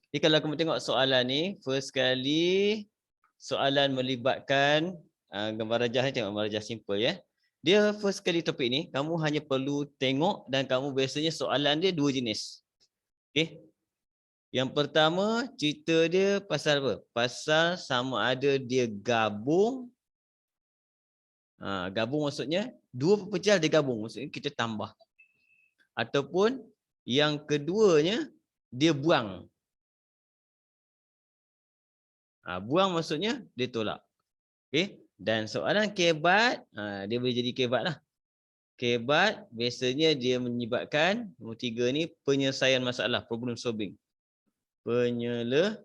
Jadi kalau kamu tengok soalan ni, first kali soalan melibatkan gambar rajah ni, tengok gambar rajah simple ya. Dia first kali topik ni, kamu hanya perlu tengok dan kamu biasanya soalan dia dua jenis. Okey. Yang pertama, cerita dia pasal apa? Pasal sama ada dia gabung. Gabung maksudnya dua pepejal dia gabung, maksudnya kita tambah. Ataupun yang keduanya dia buang. Buang maksudnya dia tolak. Okey. Dan soalan kebat, dia boleh jadi kebat lah. Kebat biasanya dia menyebabkan nombor 3 ni penyelesaian masalah, problem solving. Penyelesaian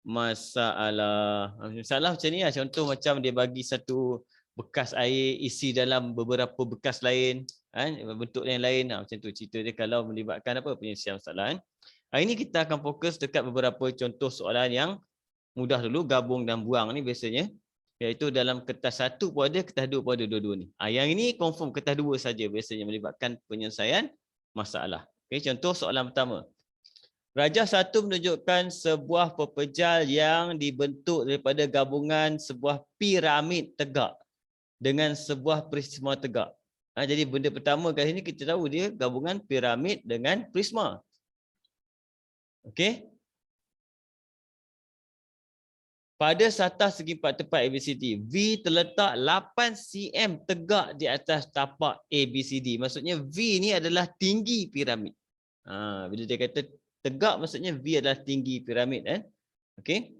masalah. Masalah macam ni lah. Contoh macam dia bagi satu bekas air isi dalam beberapa bekas lain, bentuk yang lain. Macam tu cerita dia kalau melibatkan apa, penyelesaian masalah. Hari ni kita akan fokus dekat beberapa contoh soalan yang mudah dulu, gabung dan buang ni biasanya. Iaitu dalam kertas 1 pun ada, kertas 2 pun ada, dua-dua ni. Yang ini confirm kertas 2 saja biasanya melibatkan penyelesaian masalah. Okay, contoh soalan pertama. Rajah 1 menunjukkan sebuah pepejal yang dibentuk daripada gabungan sebuah piramid tegak dengan sebuah prisma tegak. Jadi benda pertama kali ni kita tahu dia gabungan piramid dengan prisma. Okey. Pada satas segi 4 tepat ABCD, V terletak 8 cm tegak di atas tapak ABCD. Maksudnya V ni adalah tinggi piramid. Bila dia kata tegak, maksudnya V adalah tinggi piramid. Okey.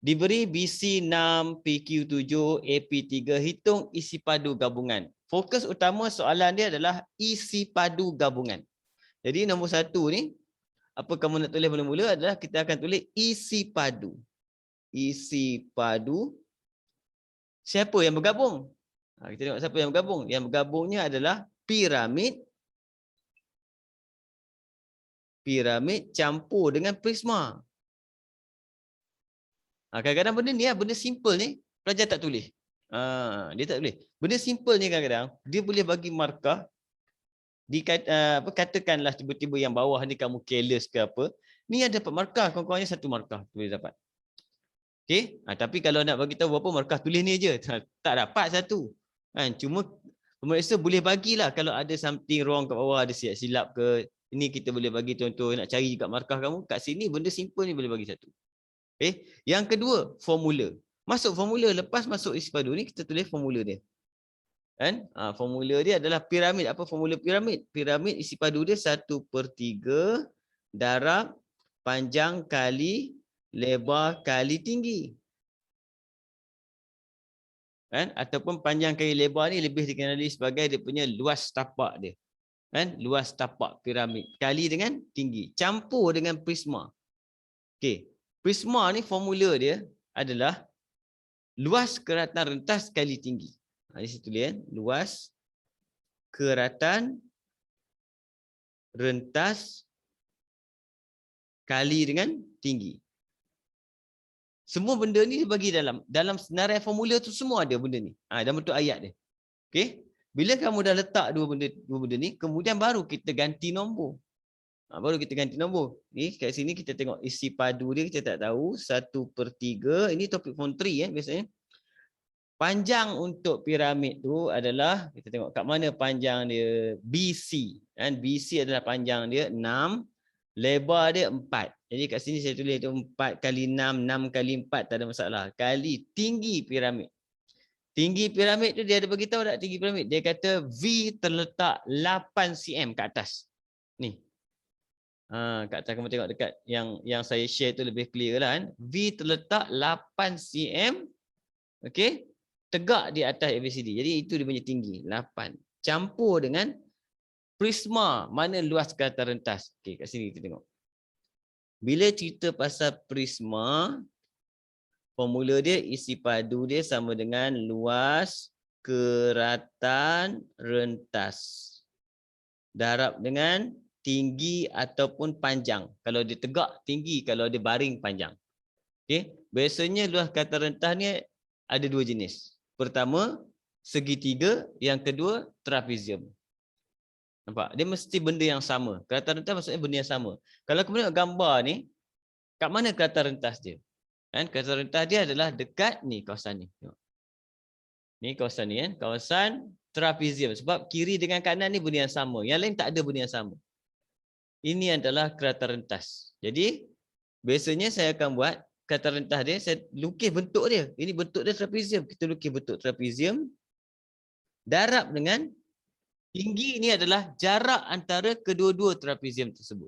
Diberi BC 6, PQ 7, AP 3, hitung isi padu gabungan. Fokus utama soalan dia adalah isi padu gabungan. Jadi nombor 1 ni, apa kamu nak tulis mula-mula adalah kita akan tulis isi padu. Isi padu siapa yang bergabung? Kita tengok siapa yang bergabung. Yang bergabungnya adalah piramid campur dengan prisma. Kadang-kadang benda ni, benda simple ni pelajar tak tulis. Dia tak tulis. Benda simple ni kadang-kadang dia boleh bagi markah. Katakanlah tiba-tiba yang bawah ni kamu careless ke apa, ni ada dapat markah, kurang-kurangnya 1 markah boleh dapat. Okey, tapi kalau nak bagi tahu berapa markah, tulis ni je. Tak dapat 1. Cuma pemeriksa boleh bagilah kalau ada something wrong kat bawah, ada silap ke. Ini kita boleh bagi contoh, nak cari juga markah kamu kat sini, benda simple ni boleh bagi 1. Okey, yang kedua, formula. Masuk formula, lepas masuk isi padu ni kita tulis formula dia. Formula dia adalah piramid. Apa formula piramid? Piramid isi padu dia 1/3 darab panjang kali lebar kali tinggi. Ataupun panjang kali lebar ni lebih dikenali sebagai dia punya luas tapak dia. Luas tapak piramid kali dengan tinggi. Campur dengan prisma. Okey. Prisma ni formula dia adalah luas keratan rentas kali tinggi. Di situ tulis luas keratan rentas kali dengan tinggi. Semua benda ni dibagi dalam senarai formula tu, semua ada benda ni. Dalam bentuk ayat dia. Okey. Bila kamu dah letak dua benda ni, kemudian baru kita ganti nombor. Ni kat sini kita tengok isi padu dia, kita tak tahu 1/3. Ini topik form 3 biasanya. Panjang untuk piramid tu adalah, kita tengok kat mana panjang dia, BC. BC adalah panjang dia 6, lebar dia 4. Jadi kat sini saya tulis tu 4 kali 6, 6 kali 4, tak ada masalah. Kali tinggi piramid. Tinggi piramid tu dia ada bagi tahu tak tinggi piramid? Dia kata V terletak 8 cm kat atas. Ni. Kat atas kamu tengok dekat yang saya share tu lebih clear lah. V terletak 8 cm. Okey. Tegak di atas ABCD. Jadi itu dia punya tinggi, 8. Campur dengan prisma, mana luas keratan rentas. Okey, kat sini kita tengok. Bila cerita pasal prisma, formula dia isi padu dia sama dengan luas keratan rentas darab dengan tinggi ataupun panjang. Kalau dia tegak, tinggi. Kalau dia baring, panjang. Okey, biasanya luas keratan rentas ni ada dua jenis. Pertama, segitiga. Yang kedua, trapezium. Nampak? Dia mesti benda yang sama. Kelatan rentas maksudnya benda yang sama. Kalau kamu tengok gambar ni, kat mana kelatan rentas dia? Kan? Kelatan rentas dia adalah dekat ni, kawasan ni. Tengok. Ni kawasan ni kan, kawasan trapezium. Sebab kiri dengan kanan ni benda yang sama. Yang lain tak ada benda yang sama. Ini adalah kelatan rentas. Jadi, biasanya saya akan buat kelatan rentas dia, saya lukis bentuk dia. Ini bentuk dia trapezium. Kita lukis bentuk trapezium. Darab dengan tinggi ini adalah jarak antara kedua-dua trapezium tersebut.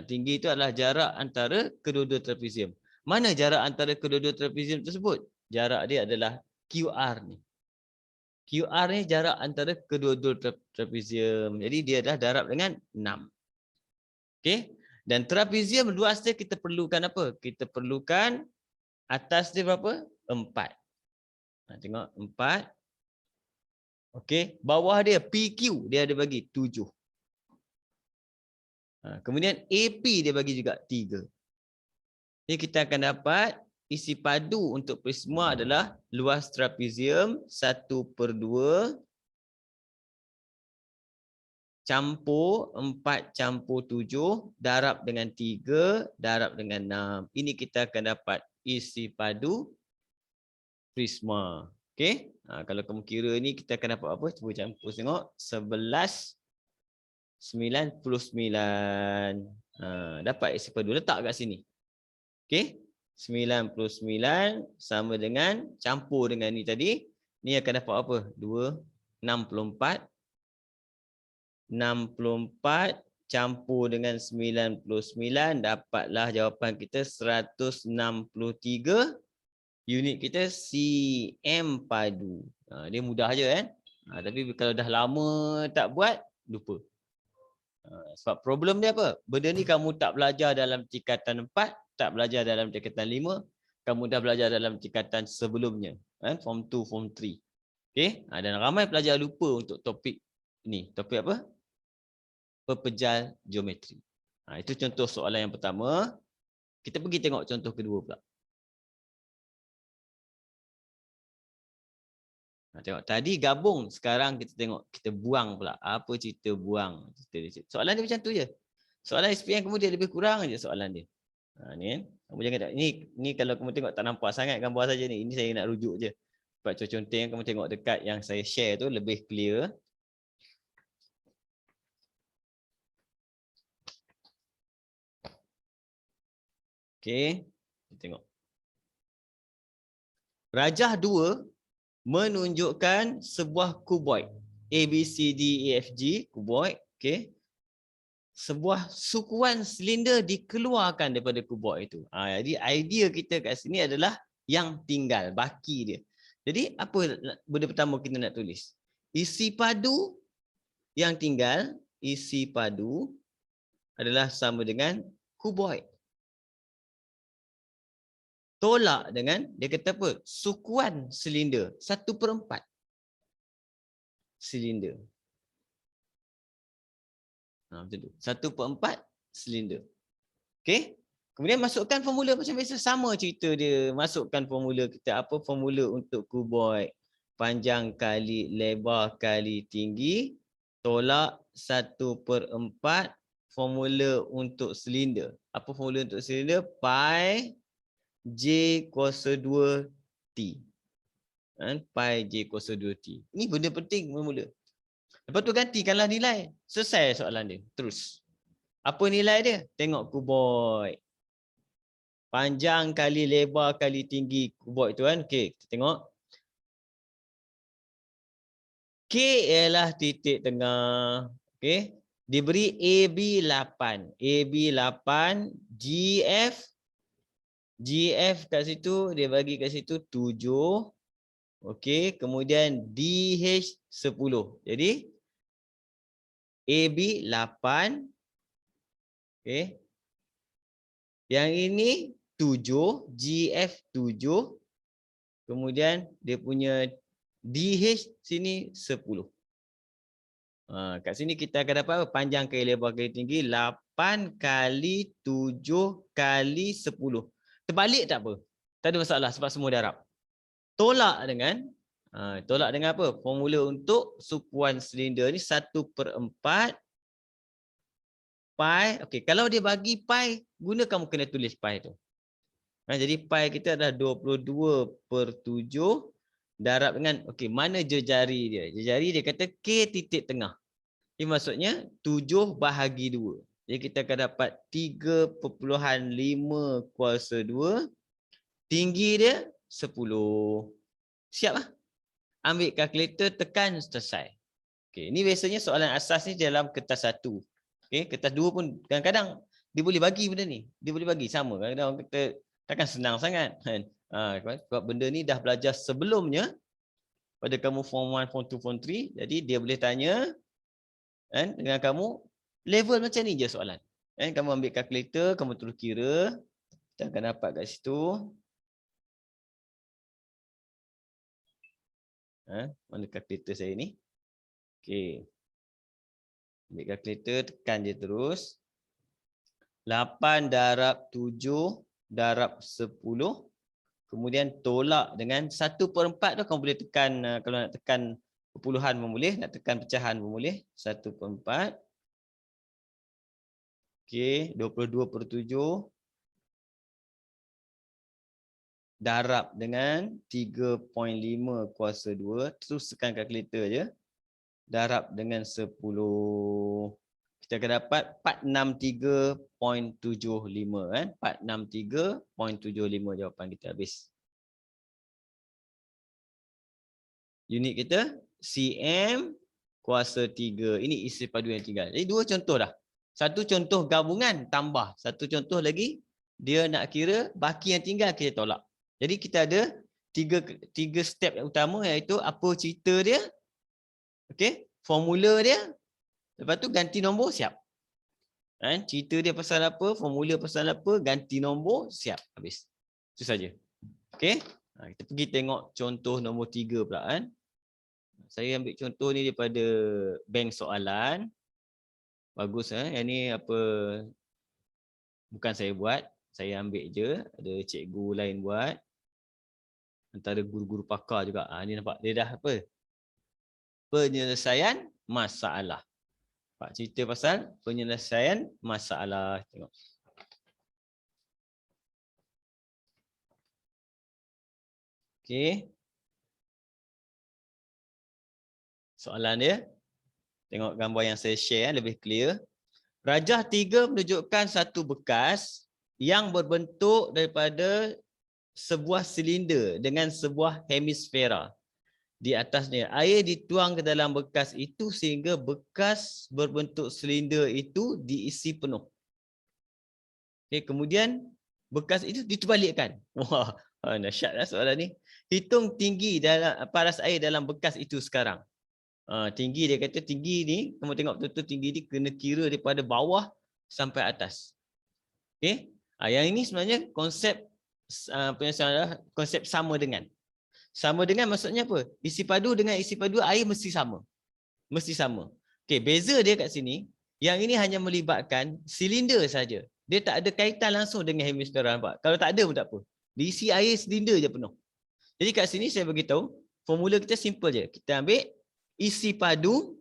Tinggi itu adalah jarak antara kedua-dua trapezium. Mana jarak antara kedua-dua trapezium tersebut? Jarak dia adalah QR ni. QR ni jarak antara kedua-dua trapezium. Jadi dia dah darab dengan 6. Okey. Dan trapezium luas dia kita perlukan apa? Kita perlukan atas dia berapa? 4. Tengok 4. Okey. Bawah dia PQ dia ada bagi 7. Kemudian AP dia bagi juga 3. Jadi kita akan dapat isi padu untuk prisma adalah luas trapezium 1/2 campur 4 campur 7 darab dengan 3 darab dengan 6. Ini kita akan dapat isi padu prisma. Okey. Kalau kamu kira ni kita akan dapat apa? Cuba campur tengok. 11/99. Dapat isi padu. Letak kat sini. Okey. 99 sama dengan campur dengan ni tadi. Ni akan dapat apa? 2, 64. 64 campur dengan 99 dapatlah jawapan kita 163 unit kita cm padu. Dia mudah je kan. Tapi kalau dah lama tak buat, lupa. Sebab problem dia apa? Benda ni kamu tak belajar dalam tingkatan 4, tak belajar dalam tingkatan 5, kamu dah belajar dalam tingkatan sebelumnya. Form 2, Form 3. Okay? Dan ramai pelajar lupa untuk topik ni. Topik apa? Pepejal geometri. Itu contoh soalan yang pertama. Kita pergi tengok contoh kedua pula. Tengok tadi gabung, sekarang kita tengok kita buang pula. Apa cerita buang? Soalan dia macam tu je. Soalan SPM kemudian lebih kurang aja soalan dia. Ni kan. Kamu jangan tak ni kalau kamu tengok tak nampak sangat gambar saja ni. Ini saya nak rujuk je. Sebab contoh yang kamu tengok dekat yang saya share tu lebih clear. Okey, kita tengok. Rajah 2 menunjukkan sebuah kuboid. A, B, C, D, E, F, G, kuboid. Okey. Sebuah sukuan silinder dikeluarkan daripada kuboid itu. Jadi idea kita kat sini adalah yang tinggal, baki dia. Jadi apa benda pertama kita nak tulis? Isi padu yang tinggal, isi padu adalah sama dengan kuboid. Tolak dengan, dia kata apa? Sukuan silinder. 1/4 silinder. Macam tu. 1/4 silinder. Okey. Kemudian masukkan formula macam biasa. Sama cerita dia. Masukkan formula kita. Apa formula untuk kuboid? Panjang kali lebar kali tinggi. Tolak 1/4 formula untuk silinder. Apa formula untuk silinder? Pi J kuasa 2 T. Pi J kuasa 2 T. Ini benda penting mula-mula. Lepas tu gantikanlah nilai. Selesai soalan dia. Terus. Apa nilai dia? Tengok kuboid. Panjang kali lebar kali tinggi kuboid tu kan. Okey, kita tengok. K ialah titik tengah. Okey. Diberi AB 8. AB 8, GF kat situ, dia bagi kat situ 7. Okey, kemudian DH 10. Jadi AB 8. Okey. Yang ini 7, GF 7. Kemudian dia punya DH sini 10. Kat sini kita akan dapat apa? Panjang kali lebar kali tinggi 8 kali 7 kali 10. Terbalik tak apa. Tak ada masalah sebab semua darab. Tolak dengan Tolak dengan apa? Formula untuk sukuan silinder ni 1/4 pi. Okey, kalau dia bagi pi, guna kamu kena tulis pi tu. Jadi pi kita adalah 22/7 darab dengan, okey, mana jejari dia? Jejari dia kata K titik tengah. Ini maksudnya 7 bahagi 2. Jadi kita akan dapat 3.5 kuasa 2. Tinggi dia 10. Siap lah. Ambil kalkulator, tekan, selesai. Okay, ini biasanya soalan asas ni dalam kertas 1. Okay, kertas 2 pun kadang-kadang dia boleh bagi benda ni. Dia boleh bagi sama. Kadang-kadang orang kata takkan senang sangat. Sebab benda ni dah belajar sebelumnya pada kamu form 1, form 2, form 3. Jadi dia boleh tanya dengan kamu level macam ni je soalan. Kamu ambil kalkulator, kamu terus kira. Kita akan dapat kat situ. Mana kalkulator saya ni? Okey. Ambil kalkulator, tekan je terus. 8 darab 7 darab 10. Kemudian tolak dengan 1/4 tu kamu boleh tekan, kalau nak tekan perpuluhan pun boleh, nak tekan pecahan pun boleh. 1/4. Okey, 22/7 darab dengan 3.5 kuasa 2. Terus tekan kalkulator je. Darab dengan 10. Kita akan dapat 463.75 kan. 463.75 jawapan kita habis. Unit kita cm kuasa 3. Ini isi padu yang tinggal. Jadi dua contoh dah. Satu contoh gabungan tambah. Satu contoh lagi dia nak kira baki yang tinggal kita tolak. Jadi kita ada tiga step yang utama, iaitu apa cerita dia. Okey, formula dia. Lepas tu ganti nombor, siap. Cerita dia pasal apa, formula pasal apa, ganti nombor, siap, habis. Itu saja. Okey. Kita pergi tengok contoh nombor 3 pula kan. Saya ambil contoh ni daripada bank soalan. Bagus Yang ni apa, bukan saya buat, saya ambil je, ada cikgu lain buat. Antara guru-guru pakar juga. Ni nampak dia dah apa? Penyelesaian masalah. Pak cerita pasal penyelesaian masalah. Tengok. Okey. Soalan dia. Tengok gambar yang saya share lebih clear. Rajah 3 menunjukkan satu bekas yang berbentuk daripada sebuah silinder dengan sebuah hemisfera. Di atasnya air dituang ke dalam bekas itu sehingga bekas berbentuk silinder itu diisi penuh. Okay, kemudian bekas itu diterbalikkan. Wah, dahsyatlah soalan ni. Hitung tinggi dalam paras air dalam bekas itu sekarang. Tinggi, dia kata tinggi ni, kamu tengok betul-betul tinggi ni kena kira daripada bawah sampai atas. Okey. Yang ini sebenarnya konsep konsep sama dengan. Sama dengan maksudnya apa? Isi padu dengan isi padu air mesti sama. Mesti sama. Okey, beza dia kat sini, yang ini hanya melibatkan silinder saja. Dia tak ada kaitan langsung dengan hemisfera, nampak? Kalau tak ada pun tak apa. Diisi air silinder je penuh. Jadi kat sini saya beritahu, formula kita simple je. Kita ambil isi padu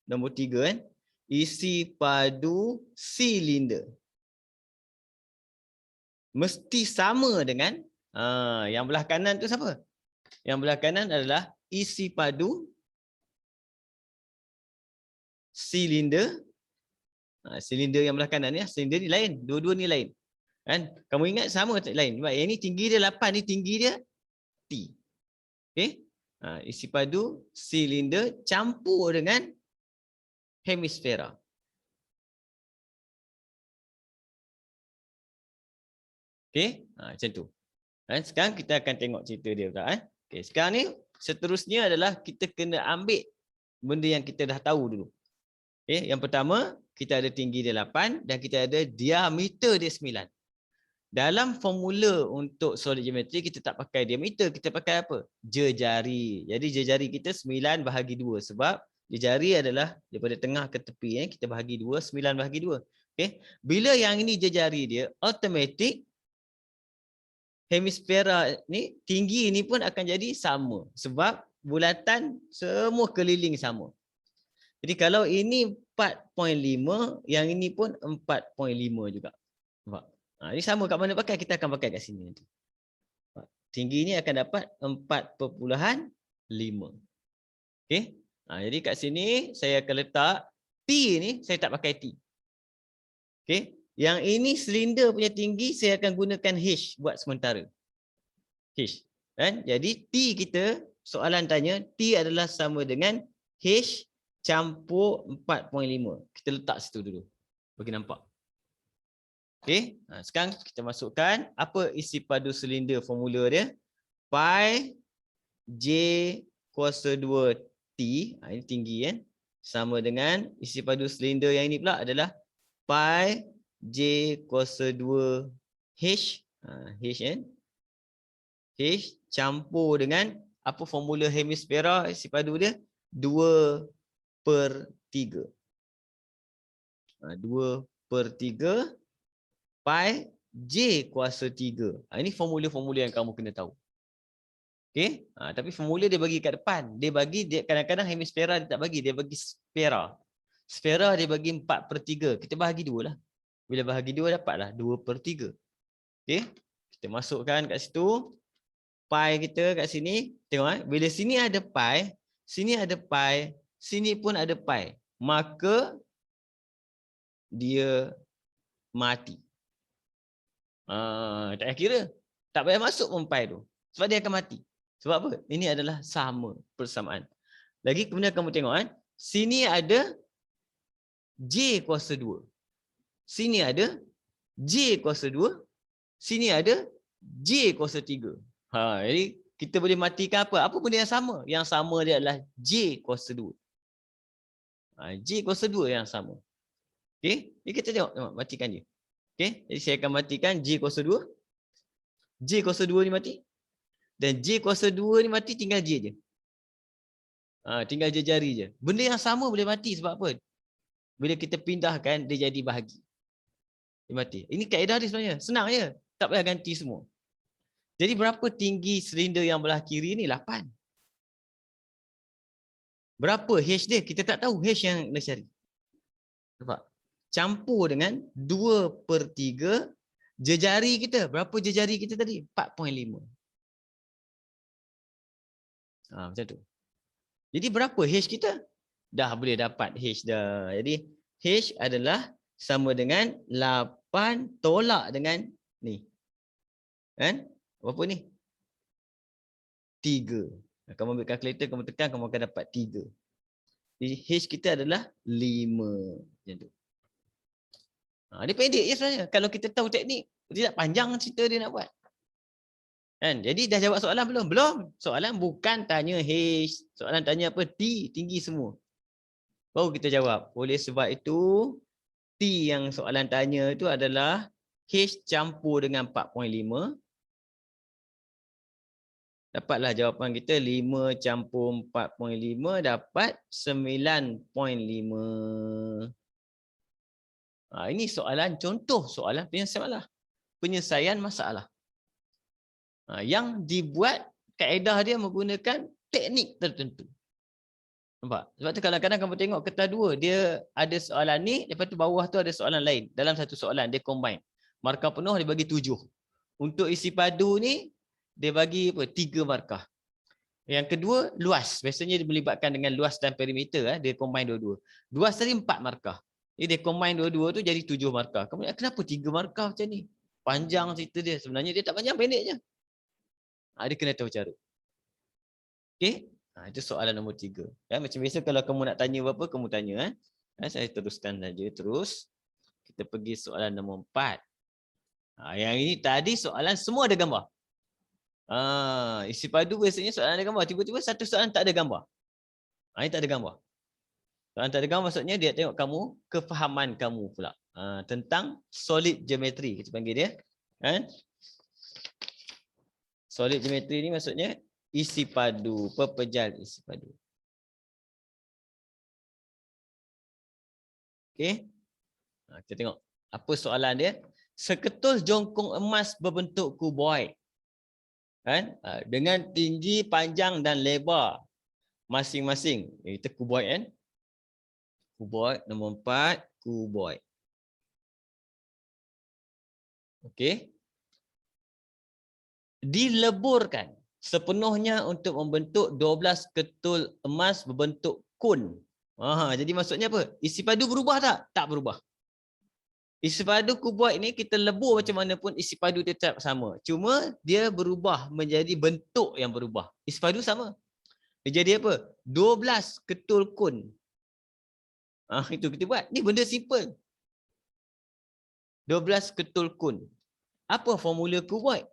nombor 3 kan. Isi padu silinder. Mesti sama dengan yang belah kanan tu siapa? Yang belah kanan adalah isi padu silinder. Silinder yang belah kanan ni, silinder ni lain, dua-dua ni lain. Kan? Kamu ingat sama tak lain? Sebab yang ni tinggi dia 8, ni tinggi dia T. Okey? Isi padu silinder campur dengan hemisfera. Okey? Macam tu. Sekarang kita akan tengok cerita dia pula. Okey, sekarang ni seterusnya adalah kita kena ambil benda yang kita dah tahu dulu. Okey, yang pertama, kita ada tinggi dia 8 dan kita ada diameter dia 9. Dalam formula untuk solid geometry kita tak pakai diameter, kita pakai apa? Jejari. Jadi jejari kita 9 bahagi 2 sebab jejari adalah daripada tengah ke tepi, kita bahagi 2, 9 bahagi 2. Okey. Bila yang ini jejari dia, automatik hemisfera ni tinggi ni pun akan jadi sama sebab bulatan semua keliling sama. Jadi kalau ini 4.5, yang ini pun 4.5 juga. Nampak? Ini sama kat mana pakai, kita akan pakai kat sini nanti. Tinggi ni akan dapat 4.5. Okey. Jadi kat sini saya akan letak T ni, saya tak pakai T. Okey. Yang ini silinder punya tinggi, saya akan gunakan H buat sementara. H. Kan? Jadi T kita, soalan tanya, T adalah sama dengan H campur 4.5. Kita letak situ dulu. Bagi nampak. Okey. Sekarang kita masukkan apa isi padu silinder formula dia. Pi J kuasa 2T. Ini tinggi kan. Sama dengan isi padu silinder yang ini pula adalah Pi J kuasa 2H. H kan. H campur dengan apa formula hemisfera isi padu dia? 2/3. 2/3 Pi J kuasa 3. Ini formula-formula yang kamu kena tahu. Okey? Tapi formula dia bagi kat depan. Dia kadang-kadang hemisfera dia tak bagi. Dia bagi sfera. Sfera dia bagi 4/3. Kita bahagi 2 lah. Bila bahagi 2 dapatlah 2/3. Okey? Kita masukkan kat situ. Pi kita kat sini. Tengok bila sini ada pi, sini ada pi, sini pun ada pi. Maka dia mati. Tak kira. Tak payah masuk pun pi tu. Sebab dia akan mati. Sebab apa? Ini adalah sama persamaan. Lagi kemudian kamu tengok kan. Sini ada J kuasa 2. Sini ada J kuasa 2. Sini ada J kuasa 3. Jadi kita boleh matikan apa? Apa benda yang sama? Yang sama dia adalah J kuasa 2. J kuasa 2 yang sama. Okey? Jadi kita tengok matikan dia. Okey? Jadi saya akan matikan J kuasa 2. J kuasa 2 ni mati. Dan J kuasa 2 ni mati, tinggal J je. Tinggal J jari je. Benda yang sama boleh mati sebab apa? Bila kita pindahkan, dia jadi bahagi. Dia mati. Ini kaedah dia sebenarnya. Senang je. Tak payah ganti semua. Jadi berapa tinggi silinder yang belah kiri ni? 8. Berapa H dia? Kita tak tahu H yang nak cari. Nampak? Campur dengan 2/3 jejari kita. Berapa jejari kita tadi? 4.5. Macam tu. Jadi berapa H kita? Dah boleh dapat H dah. Jadi H adalah sama dengan 8 tolak dengan ni. Kan? Berapa ni? 3. Kamu ambil kalkulator, kamu tekan, kamu akan dapat 3. Jadi H kita adalah 5. Macam tu. Dia pendek je sebenarnya. Kalau kita tahu teknik, tidak panjang cerita dia nak buat. Kan? Jadi dah jawab soalan belum? Belum. Soalan bukan tanya H. Soalan tanya apa? T. Tinggi semua. Baru kita jawab. Oleh sebab itu, T yang soalan tanya itu adalah H campur dengan 4.5. Dapatlah jawapan kita 5 campur 4.5 dapat 9.5. Ini soalan contoh soalan penyelesaian masalah. Yang dibuat kaedah dia menggunakan teknik tertentu. Nampak? Sebab tu kadang-kadang kamu tengok kertas 2, dia ada soalan ni, lepas tu bawah tu ada soalan lain. Dalam satu soalan dia combine. Markah penuh dia bagi 7. Untuk isi padu ni dia bagi 3 markah. Yang kedua luas. Biasanya dia melibatkan dengan luas dan perimeter. Dia combine dua-dua. Luas tadi 4 markah. Jadi dia combine dua-dua tu jadi 7 markah. Kemudian kenapa 3 markah macam ni? Panjang cerita dia. Sebenarnya dia tak panjang, pendek je. Dia kena tahu cara. Okey? Itu soalan nombor 3. Macam biasa kalau kamu nak tanya apa-apa, kamu tanya. Saya teruskan saja. Terus kita pergi soalan nombor 4. Yang ini tadi soalan semua ada gambar. Isi padu biasanya soalan ada gambar. Tiba-tiba satu soalan tak ada gambar. Ini tak ada gambar. Soalan tak ada gambar maksudnya dia tengok kamu, kefahaman kamu pula. Tentang solid geometry. Kita panggil dia. Solid geometry ni maksudnya isi padu, pepejal isi padu. Okey. Kita tengok apa soalan dia. Seketul jongkong emas berbentuk kuboid. Dengan tinggi, panjang dan lebar masing-masing. Kita kuboid kan. Kuboid nombor 4, kuboid. Okey. Dileburkan sepenuhnya untuk membentuk 12 ketul emas berbentuk kun. Jadi maksudnya apa? Isi padu berubah tak? Tak berubah. Isi padu kuboid ni kita lebur macam mana pun isi padu dia tetap sama. Cuma dia berubah menjadi bentuk yang berubah. Isi padu sama. Dia jadi apa? 12 ketul kun. Itu kita buat. Ni benda simple. 12 ketul kun. Apa formula kuboid?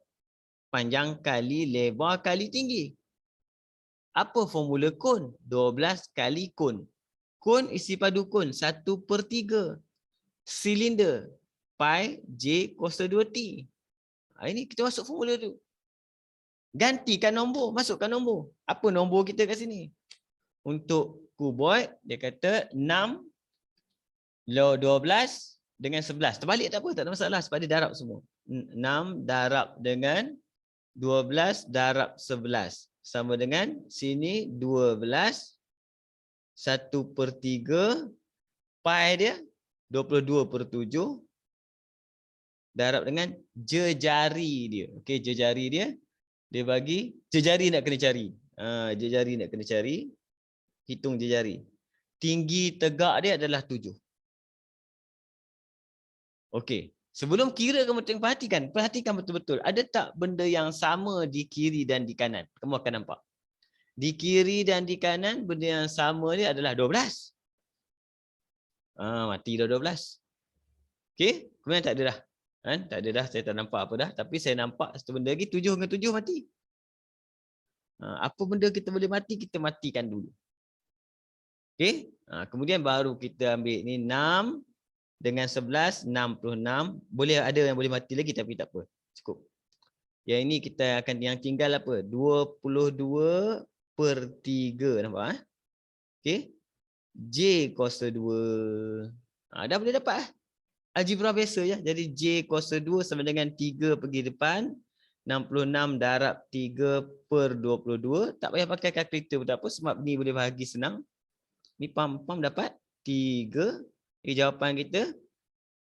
Panjang kali lebar kali tinggi. Apa formula kun? 12 kali kun. Kun isi padu kun 1/3. Silinder pi j kuasa 2t. Ini kita masuk formula tu. Gantikan nombor, masukkan nombor. Apa nombor kita kat sini? Untuk kuboid dia kata 6 12 dengan 11. Terbalik tak apa, tak ada masalah sebab dia darab semua. 6 darab dengan 12 darab 11 sama dengan sini 12 1/3 pi dia 22/7 darab dengan jejari dia. Okey, jejari dia bagi jejari nak kena cari. Jejari nak kena cari. Hitung jejari. Tinggi tegak dia adalah 7. Okey. Sebelum kira kamu perhatikan betul-betul. Ada tak benda yang sama di kiri dan di kanan? Kamu akan nampak. Di kiri dan di kanan benda yang sama dia adalah 12. Mati dah 12. Okey, kemudian tak ada dah. Tak ada dah, saya tak nampak apa dah. Tapi saya nampak satu benda lagi, 7 dengan 7 mati. Apa benda kita boleh mati, kita matikan dulu. Okey, kemudian baru kita ambil ni 6 dengan 11, 66. Boleh ada yang boleh mati lagi tapi tak apa. Cukup. Yang ini kita akan yang tinggal apa? 22/3. Nampak? Okey. J kuasa 2. Dah boleh dapat. Algebra biasa je. Jadi J kuasa 2 sama dengan 3 pergi depan. 66 darab 3/22. Tak payah pakai kalkulator pun tak apa. Sebab ni boleh bahagi senang. Ni pam-pam dapat 3. Jadi jawapan kita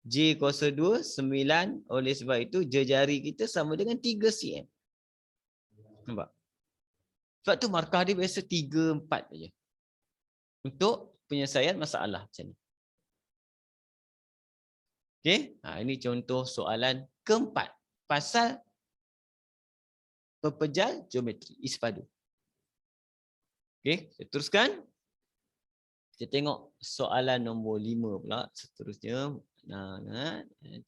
J kuasa 2, 9. Oleh sebab itu jejari kita sama dengan 3 cm. Nampak? Sebab tu markah dia biasa 3, 4 saja. Untuk penyelesaian masalah macam ni. Okey, ini contoh soalan keempat pasal pepejal geometri isi padu. Okey, saya teruskan. Kita tengok soalan nombor 5 pula seterusnya.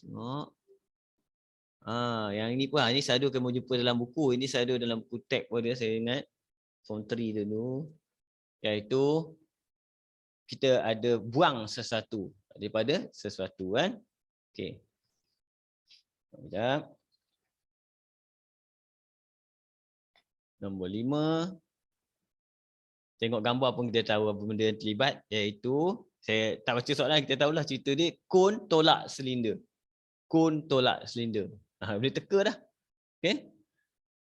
Tengok. Yang ini pun ini saya akan jumpa dalam buku. Ini saya ada dalam buku teks pun dia, saya ingat. Form 3 dulu. Iaitu kita ada buang sesuatu daripada sesuatu kan. Okey. Sekejap. Nombor 5. Tengok gambar pun kita tahu apa benda yang terlibat. Iaitu, saya tak baca soalan, kita tahulah cerita dia. Kon tolak silinder. Kon tolak silinder. Boleh teka dah. Okey.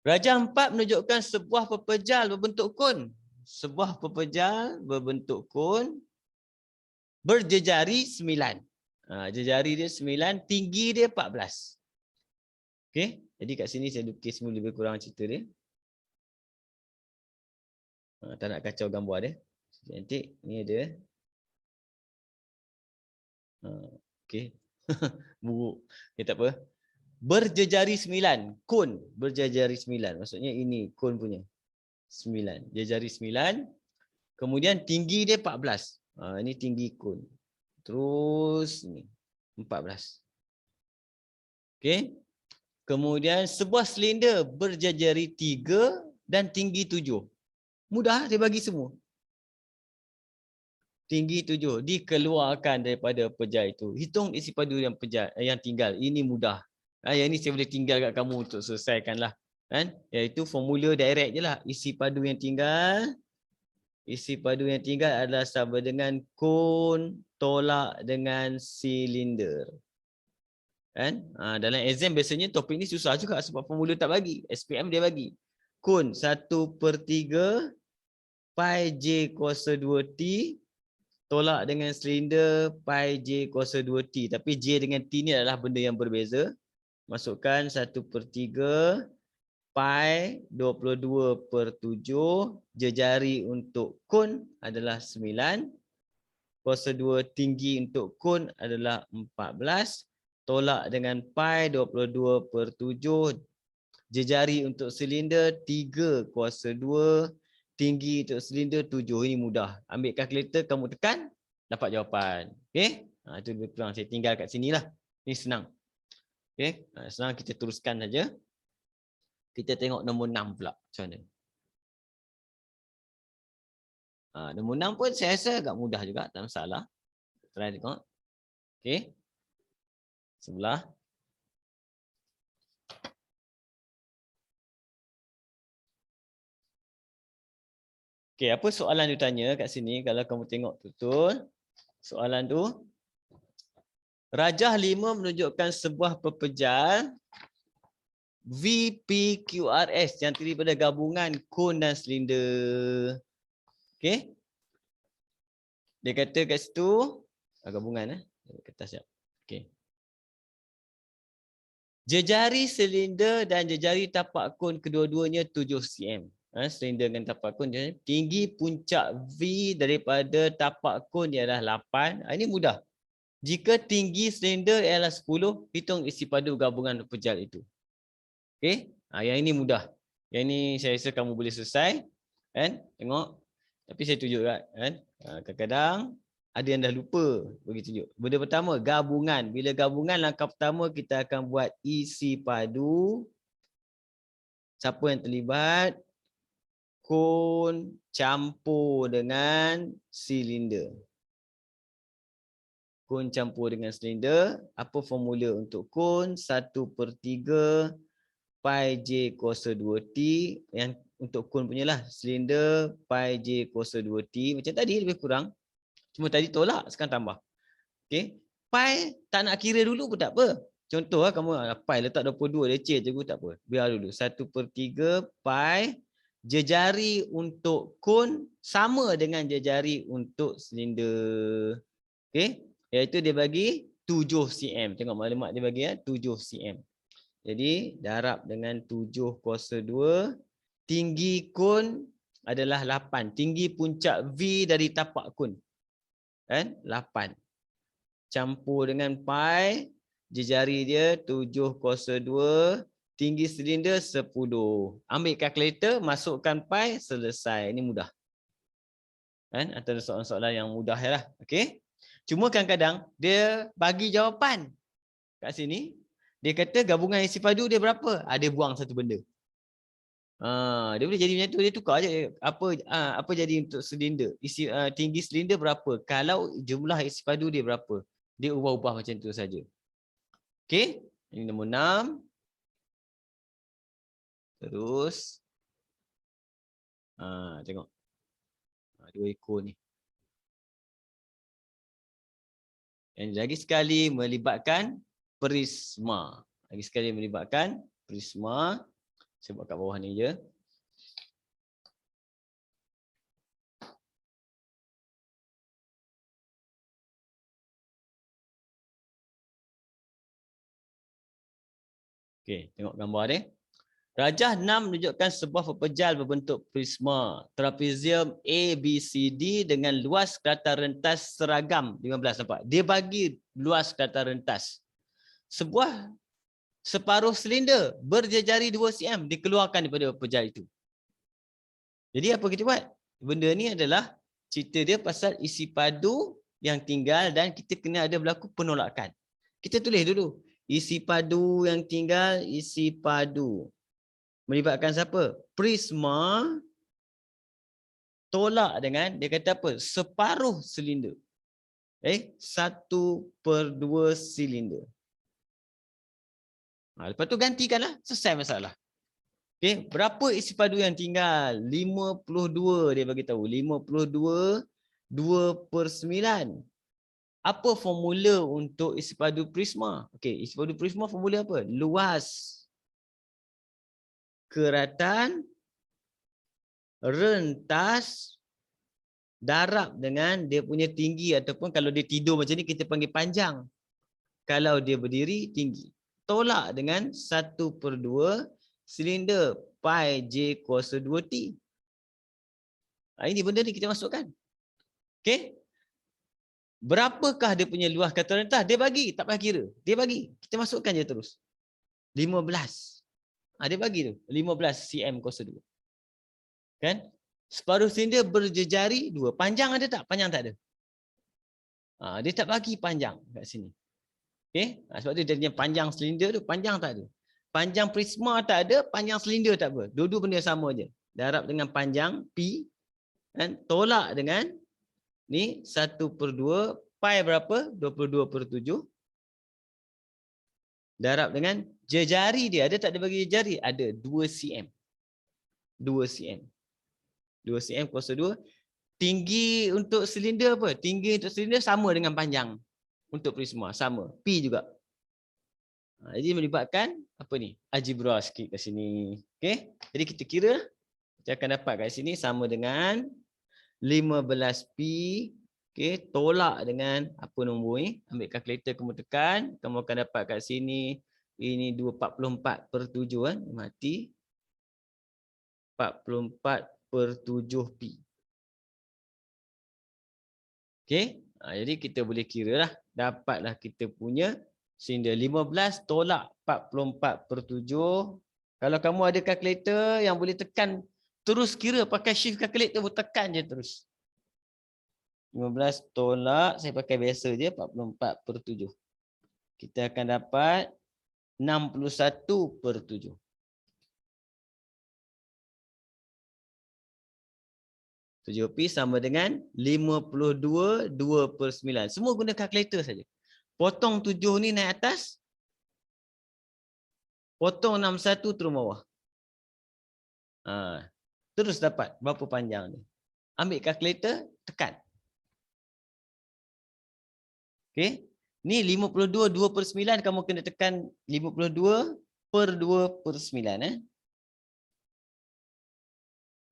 Rajah 4 menunjukkan sebuah pepejal berbentuk kon. Sebuah pepejal berbentuk kon berjejari 9. Jejari dia 9, tinggi dia 14. Okey, jadi kat sini saya lukis semua lebih kurang cerita dia. Tak nak kacau gambar dia. Cantik, ni ada. Okey. Buruk. Okay, tak apa. Berjejari 9, kon berjejari 9. Maksudnya ini kon punya. 9, jejari 9. Kemudian tinggi dia 14. Ini tinggi kon. Terus ni 14. Okey. Kemudian sebuah silinder berjejari 3 dan tinggi 7. Mudah dia bagi semua. Tinggi 7 dikeluarkan daripada pejal itu. Hitung isi padu yang pejal yang tinggal. Ini mudah. Yang ini saya boleh tinggal kat kamu untuk selesaikanlah. Kan? Iaitu formula direct je lah. Isi padu yang tinggal. Isi padu yang tinggal adalah sama dengan kon tolak dengan silinder. Kan? Dalam exam biasanya topik ni susah juga sebab formula tak bagi. SPM dia bagi. Kon 1/3 pi J kuasa 2T tolak dengan silinder pi J kuasa 2T. Tapi J dengan T ni adalah benda yang berbeza. Masukkan 1/3 pi 22/7. Jejari untuk kon adalah 9. Kuasa 2 tinggi untuk kon adalah 14. Tolak dengan pi 22/7. Jejari untuk silinder 3 kuasa 2. Tinggi untuk silinder 7. Ini mudah. Ambil kalkulator, kamu tekan, dapat jawapan. Okey? Itu lebih kurang. Saya tinggal kat sini lah. Ini senang. Okey? Senang, kita teruskan saja. Kita tengok nombor 6 pula. Macam mana? Nombor 6 pun saya rasa agak mudah juga. Tak masalah. Try tengok. Okey. Sebelah. Okey, apa soalan dia tanya kat sini kalau kamu tengok betul? Soalan tu, rajah 5 menunjukkan sebuah pepejal VPQRS yang terdiri daripada gabungan kon dan silinder. Okey. Dia kata kat situ gabungan kertas jap. Okey. Jejari silinder dan jejari tapak kon kedua-duanya 7 cm. Silinder dengan tapak kon tinggi puncak V daripada tapak kon ialah 8. Ini mudah. Jika tinggi silinder ialah 10, hitung isi padu gabungan pepejal itu. Okey? Yang ini mudah. Yang ini saya rasa kamu boleh selesai. Kan? Tengok. Tapi saya tunjuk kan. Kadang-kadang ada yang dah lupa bagi tunjuk. Benda pertama, gabungan. Bila gabungan, langkah pertama kita akan buat isi padu. Siapa yang terlibat? Kon campur dengan silinder. Kon campur dengan silinder. Apa formula untuk kon? 1/3 pi J kuasa 2T. Yang untuk kon punya lah. Silinder pi J kuasa 2T. Macam tadi lebih kurang. Cuma tadi tolak, sekarang tambah. Okay. Pi tak nak kira dulu pun tak apa. Contoh lah kamu pi letak 22. Leceh je tak apa. Biar dulu. 1/3 pi. Jejari untuk kon sama dengan jejari untuk silinder. Okey, iaitu dia bagi 7 cm. Tengok maklumat dia bagi 7 cm. Jadi darab dengan 7 kuasa 2. Tinggi kon adalah 8. Tinggi puncak V dari tapak kon. Kan? 8. Campur dengan pi. Jejari dia 7 kuasa 2. Tinggi silinder 10. Ambil kalkulator, masukkan pi, selesai. Ini mudah. Kan? Antara soalan-soalan yang mudah lah. Okey. Cuma kadang-kadang dia bagi jawapan kat sini. Dia kata gabungan isi padu dia berapa? Dia buang satu benda. Dia boleh jadi macam tu, dia tukar je apa jadi untuk silinder. Tinggi silinder berapa? Kalau jumlah isi padu dia berapa? Dia ubah-ubah macam tu saja. Okey? Ini nombor 6. Terus tengok. 2 ekor ni. Yang lagi sekali melibatkan prisma. Lagi sekali melibatkan prisma. Saya buat kat bawah ni je. Okey, tengok gambar ni. Rajah 6 menunjukkan sebuah pepejal berbentuk prisma trapezium ABCD dengan luas kelatan rentas seragam 15, nampak? Dia bagi luas kelatan rentas. Separuh silinder berjejari 2 cm dikeluarkan daripada pepejal itu. Jadi apa kita buat? Benda ni adalah cerita dia pasal isi padu yang tinggal dan kita kena ada berlaku penolakan. Kita tulis dulu. Isi padu yang tinggal, isi padu. Melibatkan siapa? Prisma tolak dengan, dia kata apa? Separuh silinder. 1/2 silinder. Lepas tu gantikanlah, selesai masalah. Okey, berapa isi padu yang tinggal? 52 dia bagi tahu. 52 2/9. Apa formula untuk isi padu prisma? Okey, isi padu prisma formula apa? Luas keratan rentas darab dengan dia punya tinggi, ataupun kalau dia tidur macam ni kita panggil panjang. Kalau dia berdiri, tinggi. Tolak dengan 1/2 silinder pi J kuasa 2T. Ini benda ni kita masukkan. Okey. Berapakah dia punya luas kata rentah? Dia bagi, tak payah kira. Dia bagi. Kita masukkan je terus. 15. Dia bagi tu. 15 cm kuasa 2. Kan? Separuh silinder berjejari 2. Panjang ada tak? Panjang tak ada. Dia tak bagi panjang kat sini. Okey? Sebab dia punya panjang silinder tu, panjang tak ada. Panjang prisma tak ada, panjang silinder tak apa. Dua-dua benda sama je. Darab dengan panjang P, dan tolak dengan ni 1/2 pi berapa? 22/7. Darab dengan jejari dia. Ada tak dia bagi jejari? Ada 2 cm. 2 cm. 2 cm kuasa 2. Tinggi untuk silinder apa? Tinggi untuk silinder sama dengan panjang untuk prisma. Sama. P juga. Jadi melibatkan apa ni? Algebra sikit kat sini. Okey. Jadi kita kira. Kita akan dapat kat sini sama dengan 15P. Okey. Tolak dengan apa nombor ni? Ambil kalkulator, kamu tekan. Kamu akan dapat kat sini. Ini 244/7 kan. Mati. 44/7P. Okey. Jadi kita boleh kira lah. Dapatlah kita punya silinder 15 tolak 44/7. Kalau kamu ada kalkulator yang boleh tekan, terus kira pakai shift calculator, tekan je terus. 15 tolak, saya pakai biasa je, 44/7. Kita akan dapat 61/7. P sama dengan 52 2/9. Semua guna kalkulator saja. Potong 7 ni naik atas. Potong 61 turun bawah. Terus dapat berapa panjang ni. Ambil kalkulator, tekan. Okey. Ni 52 2/9, kamu kena tekan 52/2/9.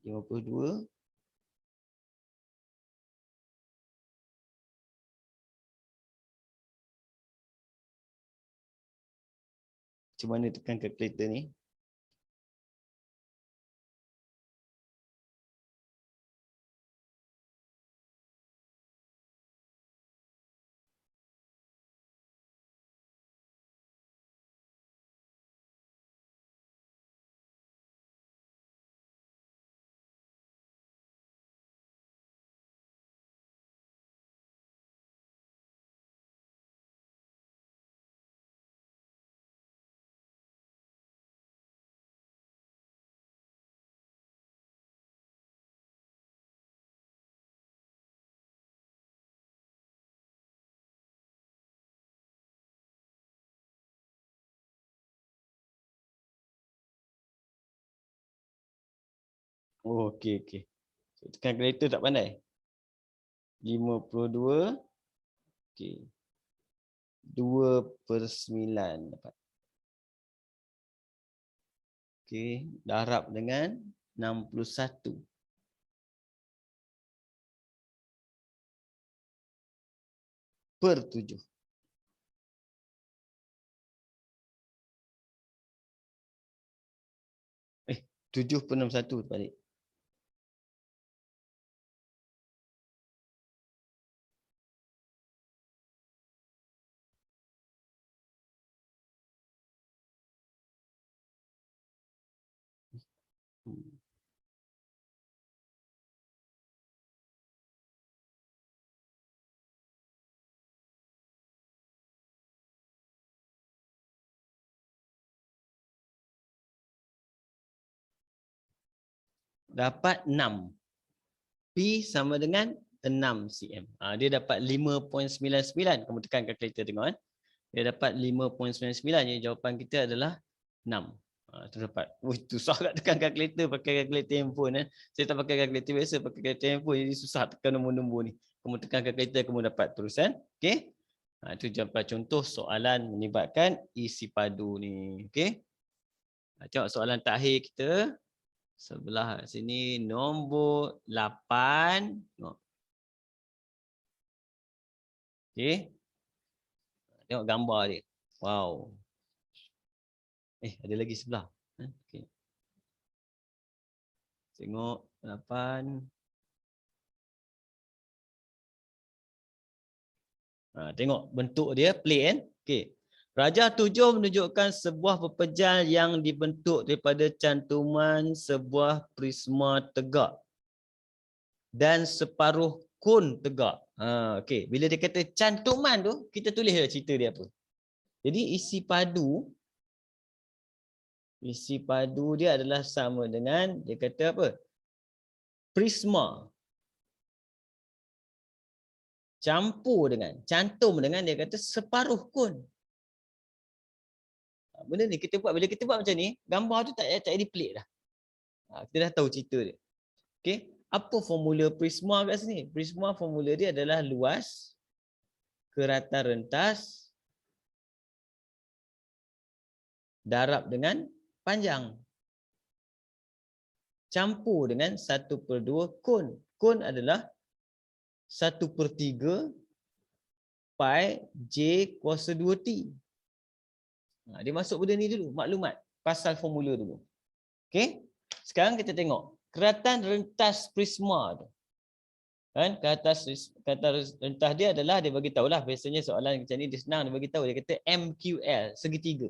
52. Macam mana tekan kalkulator ni? Oh, okey, okey. Tekan kalkulator tak pandai. 52. Okey. 2/9 dapat. Okey, darab dengan 61. Per 7. 7/61 balik. Dapat 6. P sama dengan 6 cm. Dia dapat 5.99. Kamu tekan kalkulator tengok kan. Dia dapat 5.99. Jadi jawapan kita adalah 6. Itu dapat. Susah tak tekan kalkulator pakai kalkulator handphone kan. Saya tak pakai kalkulator biasa, pakai kalkulator handphone, jadi susah tekan nombor-nombor ni. Kamu tekan kalkulator, kamu dapat terus kan. Okey. Itu jawapan contoh soalan melibatkan isi padu ni. Okey. Tengok soalan terakhir kita. Sebelah sini nombor 8. Okey. Tengok gambar dia. Wow. Ada lagi sebelah. Okey. Tengok 8. Tengok bentuk dia plain. Okey. Rajah 7 menunjukkan sebuah pepejal yang dibentuk daripada cantuman sebuah prisma tegak dan separuh kon tegak. Okey. Bila dia kata cantuman tu, kita tulislah cerita dia apa. Jadi isi padu dia adalah sama dengan, dia kata apa? Prisma. Campur dengan, cantum dengan, dia kata separuh kon. Benda ni kita buat, bila kita buat macam ni, gambar tu tak jadi pelik dah. Kita dah tahu cerita dia. Okey, apa formula prisma kat sini? Prisma formula dia adalah luas, keratan rentas, darab dengan panjang. Campur dengan 1/2 kon. Kon adalah 1/3 pi J kuasa 2T. Dia masuk benda ni dulu, maklumat pasal formula dulu. Okey, sekarang kita tengok keratan rentas prisma tu. Kan, keratan rentas dia adalah, dia bagi tahulah, biasanya soalan macam ni dia senang, dia bagi tahu, dia kata MQL, segitiga.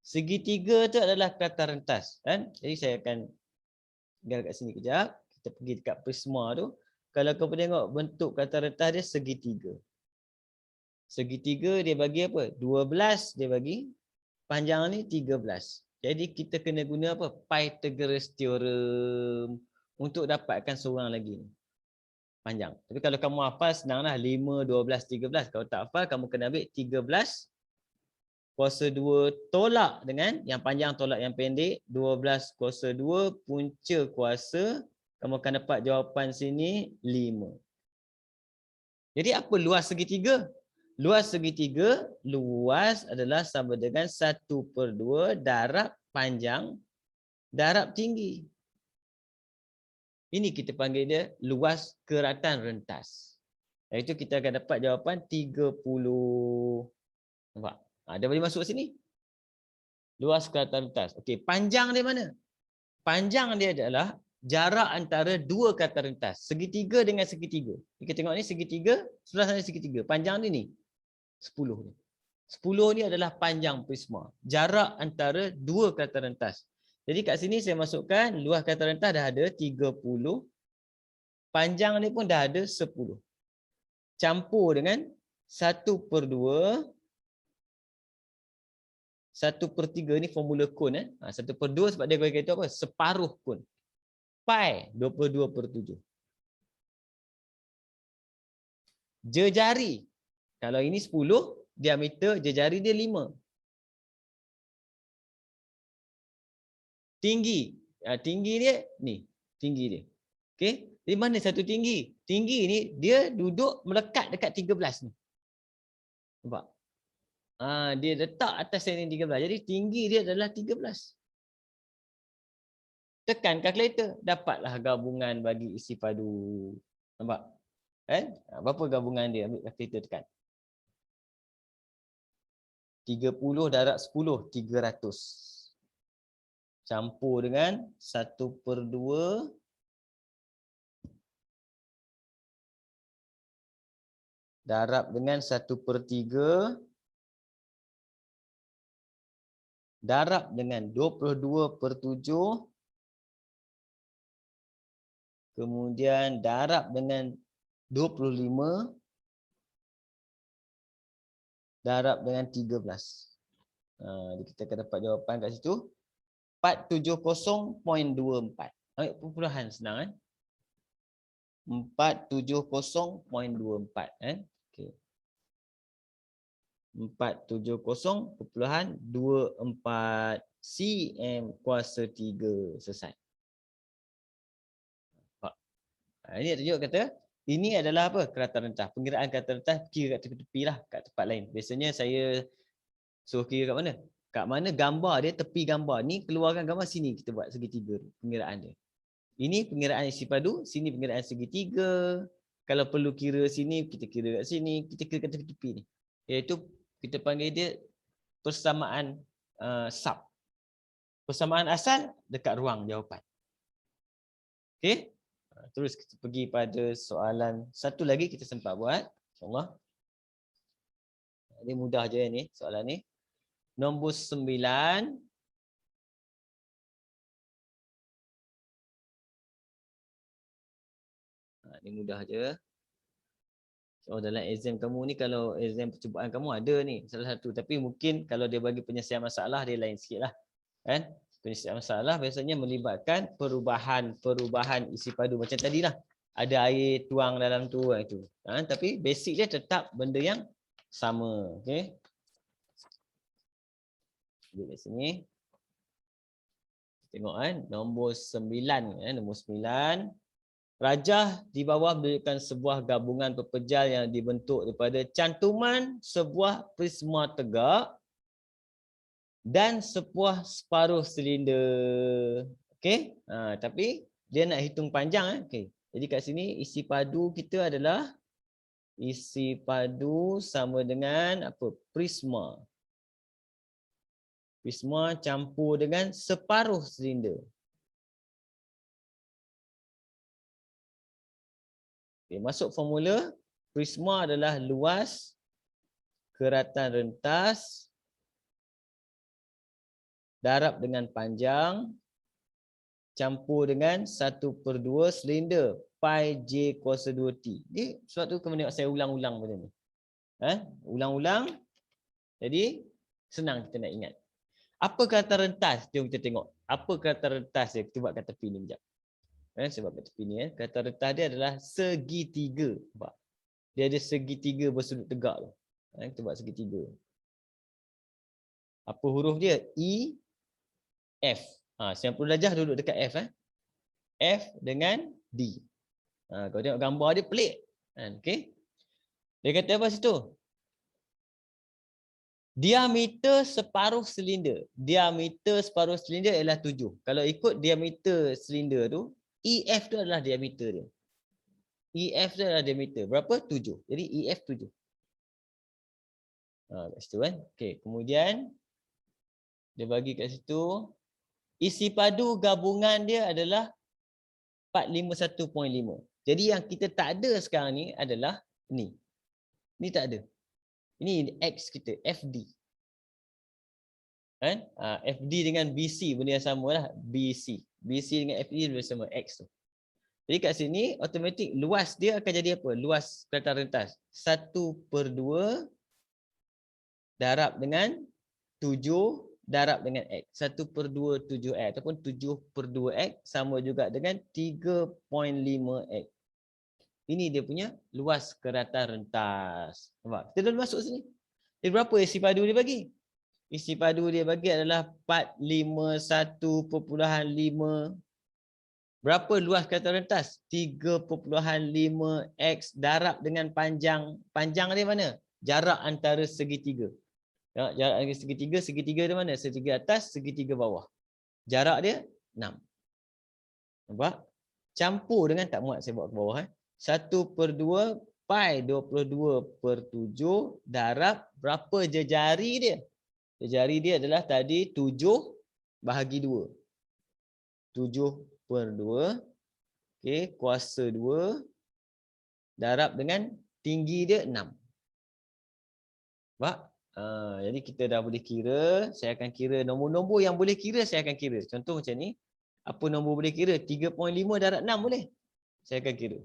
Segitiga tu adalah keratan rentas, kan? Jadi saya akan tinggal kat sini kejap. Kita pergi dekat prisma tu. Kalau kau tengok bentuk keratan rentas dia segitiga. Segitiga dia bagi apa? 12 dia bagi. Panjang ni 13. Jadi kita kena guna apa? Pythagoras theorem untuk dapatkan seorang lagi ni. Panjang. Tapi kalau kamu hafal senanglah, 5, 12, 13. Kalau tak hafal, kamu kena ambil 13 kuasa 2 tolak dengan yang panjang tolak yang pendek, 12 kuasa 2 punca kuasa, kamu akan dapat jawapan sini 5. Jadi apa luas segitiga? Luas segitiga, luas adalah sama dengan 1/2 darab panjang darab tinggi. Ini kita panggil dia luas keratan rentas. Iaitu kita akan dapat jawapan 30. Nampak? Dia boleh masuk sini. Luas keratan rentas. Okey, panjang dia mana? Panjang dia adalah jarak antara dua keratan rentas. Segitiga dengan segitiga. Kita tengok ni segitiga, sebelah sana segitiga. Panjang dia ni 10 ni. 10 ni adalah panjang prisma. Jarak antara dua keratan rentas. Jadi kat sini saya masukkan luas keratan rentas dah ada 30. Panjang ni pun dah ada 10. Campur dengan 1/2. 1/3 ni formula kon. 1/2 sebab dia bagi itu apa? Separuh kon. Pi 22/7. Jejari. Kalau ini 10, diameter jejari dia 5. Tinggi. Tinggi dia ni. Tinggi dia. Okey. Di mana satu tinggi? Tinggi ni dia duduk melekat dekat 13 ni. Nampak? Dia letak atas yang 13. Jadi tinggi dia adalah 13. Tekan kalkulator. Dapatlah gabungan bagi isi padu. Nampak? Berapa gabungan dia? Ambil kalkulator tekan. 30 darab 10, 300. Campur dengan 1/2 darab dengan 1/3 darab dengan 22/7 kemudian darab dengan 25 darab dengan 13. Kita akan dapat jawapan kat situ 470.24. Ambil perpuluhan senang kan? 470.24 okey. 470.24 cm kuasa 3 selesai. Ini tunjuk kata ini adalah apa? Keratan rentas. Pengiraan keratan rentas kira kat tepi lah, kat tempat lain. Biasanya saya suruh kira kat mana? Kat mana gambar dia, tepi gambar ni keluarkan gambar sini kita buat segitiga pengiraan dia. Ini pengiraan isi padu, sini pengiraan segitiga. Kalau perlu kira sini, kita kira kat sini, kita kira kat tepi-tepi ni. Iaitu kita panggil dia persamaan sub. Persamaan asal dekat ruang jawapan. Okey? Terus kita pergi pada soalan satu lagi kita sempat buat. InsyaAllah. Ini mudah je ni soalan ni. Nombor 9. Ini mudah je. Oh, dalam exam kamu ni, kalau exam percubaan kamu ada ni salah satu, tapi mungkin kalau dia bagi penyelesaian masalah dia lain sikit lah kan. Penyelesaian masalah biasanya melibatkan perubahan isi padu macam tadi lah, ada air tuang dalam tu itu tapi basic dia tetap benda yang sama. Okey, di sini tengok nombor 9 nombor 9. Rajah di bawah menunjukkan sebuah gabungan pepejal yang dibentuk daripada cantuman sebuah prisma tegak dan sebuah separuh silinder. Okey, tapi dia nak hitung panjang. Okey, jadi kat sini isi padu kita adalah isi padu sama dengan apa? Prisma. Prisma campur dengan separuh silinder. Okay, masuk formula, prisma adalah luas keratan rentas darab dengan panjang campur dengan 1/2 silinder pi j kuasa 2t. Ni sebab tu kena tengok saya ulang-ulang macam ni. Ulang-ulang. Jadi senang kita nak ingat. Apa keratan rentas? Jom kita tengok. Apa keratan rentas dia? Kita buat kat tepi ni sekejap. Sebab kat tepi ni kata rentas dia adalah segitiga. Nampak? Dia ada segitiga bersudut tegak tu. Kita buat segitiga. Apa huruf dia? E, F. 90 darjah duduk dekat F. F dengan D. Kalau tengok gambar dia pelik. Okay. Dia kata apa situ? Diameter separuh silinder. Diameter separuh silinder ialah 7. Kalau ikut diameter silinder tu, EF tu adalah diameter dia. EF tu adalah diameter. Berapa? 7. Jadi EF 7. Kat situ kan. Okey, kemudian dia bagi kat situ isi padu gabungan dia adalah 451.5. Jadi yang kita tak ada sekarang ni adalah ni. Ni tak ada. Ini X kita, FD. Kan? FD dengan BC benda yang sama lah. BC. BC dengan FD benda sama, X tu. Jadi kat sini automatik luas dia akan jadi apa? Luas keratan rentas 1/2 darab dengan 7 darab dengan X. 1/2 7X ataupun 7/2X sama juga dengan 3.5X. Ini dia punya luas keratan rentas. Nampak? Kita dah masuk sini. Jadi berapa isi padu dia bagi? Isi padu dia bagi adalah 451.5. Berapa luas keratan rentas? 3.5x darab dengan panjang. Panjang dia mana? Jarak antara segitiga. Jarak antara segitiga, segitiga dia mana? Segitiga atas, segitiga bawah. Jarak dia 6. Nampak? Campur dengan, tak muat saya buat ke bawah. 1/2 pi 22/7 darab berapa jejari dia? Jejari dia adalah tadi 7 bahagi 2. 7/2. Okey, kuasa 2 darab dengan tinggi dia 6. Nampak? Jadi kita dah boleh kira. Saya akan kira nombor-nombor yang boleh kira, saya akan kira. Contoh macam ni. Apa nombor boleh kira? 3.5 darab 6 boleh? Saya akan kira.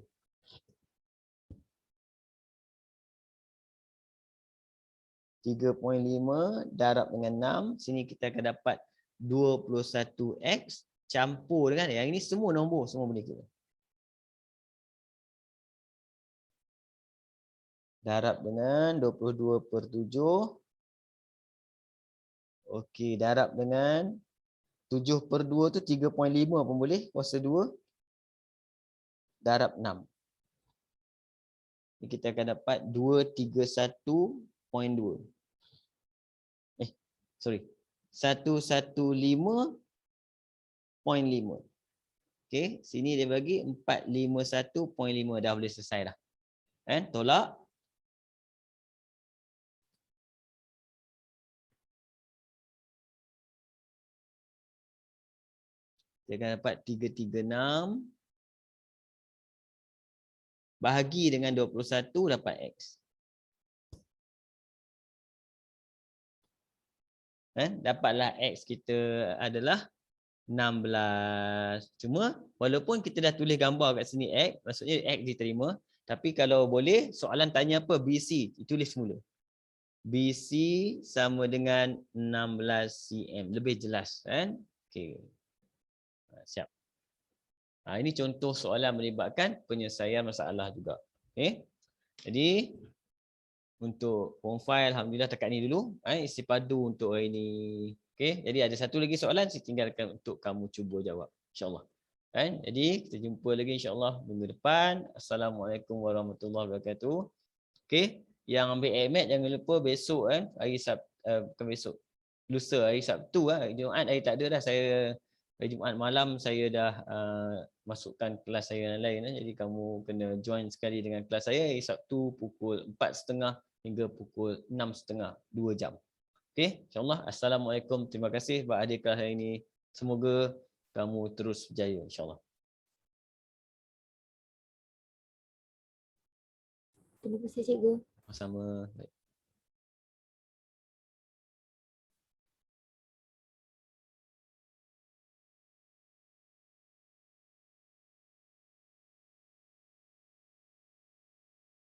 .5 darab dengan 6. Sini kita akan dapat 21x campur dengan yang ini semua nombor, semua boleh kira. Darab dengan 22/7. Okey, darab dengan 7/2 tu 3.5 pun boleh, kuasa 2 darab 6. Kita akan dapat 231.2. Sorry. 115.5. Okey, sini dia bagi 451.5. Dah boleh selesai dah. Tolak. Dia akan dapat 336 bahagi dengan 21 dapat X. Dapatlah X kita adalah 16. Cuma walaupun kita dah tulis gambar kat sini X, maksudnya X diterima. Tapi kalau boleh, soalan tanya apa? BC, tulis semula. BC sama dengan 16 cm. Lebih jelas. Okay. Siap. Ini contoh soalan melibatkan penyelesaian masalah juga. Okay. Jadi, untuk form 5, Alhamdulillah takat ni dulu. Isi padu untuk hari ni. Okay. Jadi, ada satu lagi soalan saya tinggalkan untuk kamu cuba jawab. InsyaAllah. Jadi, kita jumpa lagi insyaAllah minggu depan. Assalamualaikum warahmatullahi wabarakatuh. Okay. Yang ambil AMAT jangan lupa besok hari bukan besok. Lusa hari Sabtu Jumaat hari tak ada dah. Saya hari Jumaat malam saya dah masukkan kelas saya yang lain. Jadi kamu kena join sekali dengan kelas saya hari Sabtu pukul 4.30 hingga pukul 6.30, 2 jam. Okey, insya-Allah. Assalamualaikum. Terima kasih buat hadir kelas hari ini. Semoga kamu terus berjaya insya-Allah. Terima kasih cikgu. Sama-sama.